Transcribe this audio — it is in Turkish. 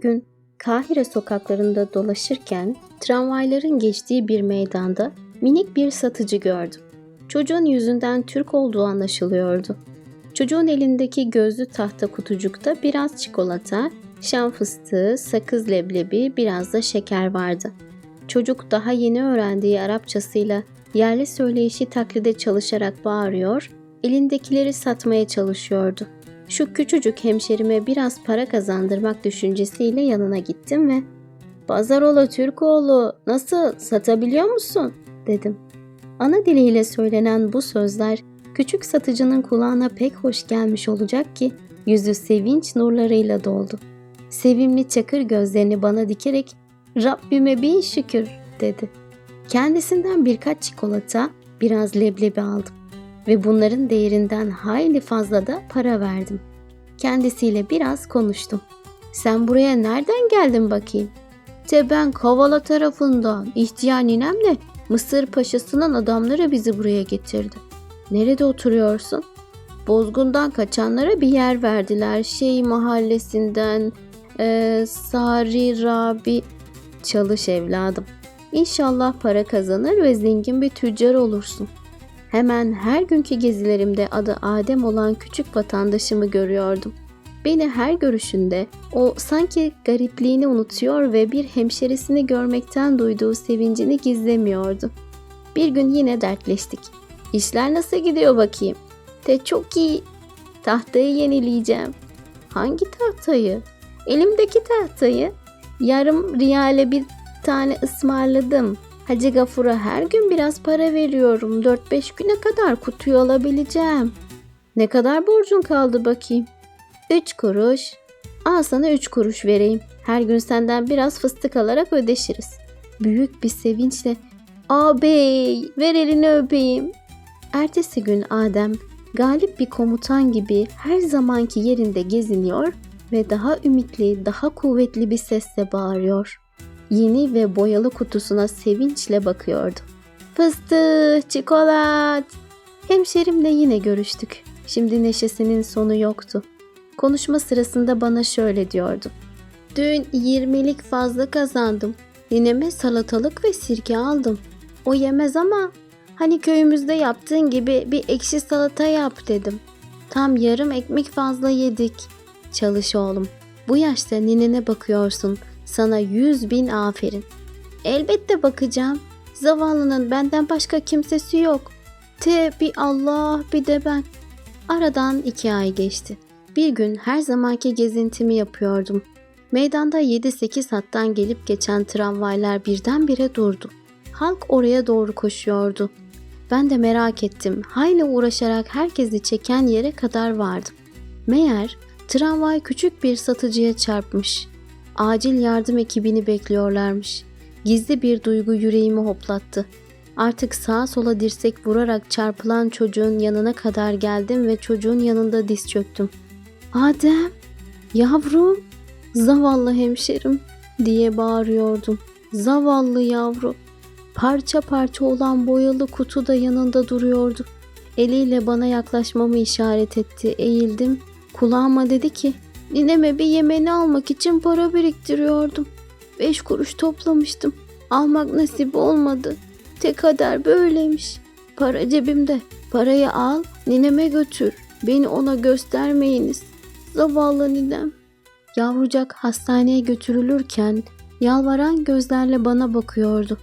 Bir gün Kahire sokaklarında dolaşırken tramvayların geçtiği bir meydanda minik bir satıcı gördüm. Çocuğun yüzünden Türk olduğu anlaşılıyordu. Çocuğun elindeki gözlü tahta kutucukta biraz çikolata, şam fıstığı, sakız leblebi, biraz da şeker vardı. Çocuk daha yeni öğrendiği Arapçasıyla yerli söyleyişi taklide çalışarak bağırıyor, elindekileri satmaya çalışıyordu. Şu küçücük hemşerime biraz para kazandırmak düşüncesiyle yanına gittim ve "Pazarola Türkoğlu, nasıl, satabiliyor musun?" dedim. Ana diliyle söylenen bu sözler küçük satıcının kulağına pek hoş gelmiş olacak ki yüzü sevinç nurlarıyla doldu. Sevimli çakır gözlerini bana dikerek "Rabbime bin şükür" dedi. Kendisinden birkaç çikolata, biraz leblebi aldım ve bunların değerinden hayli fazla da para verdim. Kendisiyle biraz konuştum. "Sen buraya nereden geldin bakayım?" Ben Kavala tarafından, ihtiyar ninemle Mısır Paşası'nın adamları bizi buraya getirdi." "Nerede oturuyorsun?" "Bozgundan kaçanlara bir yer verdiler. Mahallesinden, Sari Rabi." "Çalış evladım. İnşallah para kazanır ve zengin bir tüccar olursun." Hemen her günkü gezilerimde adı Adem olan küçük vatandaşımı görüyordum. Beni her görüşünde o sanki garipliğini unutuyor ve bir hemşerisini görmekten duyduğu sevincini gizlemiyordu. Bir gün yine dertleştik. "İşler nasıl gidiyor bakayım?" Çok iyi. Tahtayı yenileyeceğim." "Hangi tahtayı?" "Elimdeki tahtayı. Yarım riyale bir tane ısmarladım. Hacı Gafur'a her gün biraz para veriyorum. 4-5 güne kadar kutuyu alabileceğim." "Ne kadar borcun kaldı bakayım?" 3 kuruş. "Al sana 3 kuruş vereyim. Her gün senden biraz fıstık alarak ödeşiriz." Büyük bir sevinçle "Ağabey, ver elini öpeyim." Ertesi gün Adem galip bir komutan gibi her zamanki yerinde geziniyor ve daha ümitli, daha kuvvetli bir sesle bağırıyor. Yeni ve boyalı kutusuna sevinçle bakıyordu. "Fıstık, çikolat." Hemşerimle yine görüştük. Şimdi neşesinin sonu yoktu. Konuşma sırasında bana şöyle diyordu. "Dün 20'lik fazla kazandım. Nineme salatalık ve sirke aldım. O yemez ama hani köyümüzde yaptığın gibi bir ekşi salata yap dedim. Tam yarım ekmek fazla yedik." "Çalış oğlum. Bu yaşta ninene bakıyorsun. Sana 100.000 aferin." "Elbette bakacağım. Zavallının benden başka kimsesi yok. Bir Allah, bir de ben." Aradan 2 ay geçti. Bir gün her zamanki gezintimi yapıyordum. Meydanda 7-8 hattan gelip geçen tramvaylar birdenbire durdu. Halk oraya doğru koşuyordu. Ben de merak ettim. Hayli uğraşarak herkesi çeken yere kadar vardım. Meğer tramvay küçük bir satıcıya çarpmış. Acil yardım ekibini bekliyorlarmış. Gizli bir duygu yüreğimi hoplattı. Artık sağa sola dirsek vurarak çarpılan çocuğun yanına kadar geldim ve çocuğun yanında diz çöktüm. "Adem, yavrum, zavallı hemşerim," diye bağırıyordum. Zavallı yavru. Parça parça olan boyalı kutu da yanında duruyordu. Eliyle bana yaklaşmamı işaret etti. Eğildim. Kulağıma dedi ki, "Nineme bir yemeğini almak için para biriktiriyordum. 5 kuruş toplamıştım. Almak nasip olmadı. Kader böyleymiş. Para cebimde. Parayı al, nineme götür. Beni ona göstermeyiniz. Zavallı ninem." Yavrucak hastaneye götürülürken yalvaran gözlerle bana bakıyordu.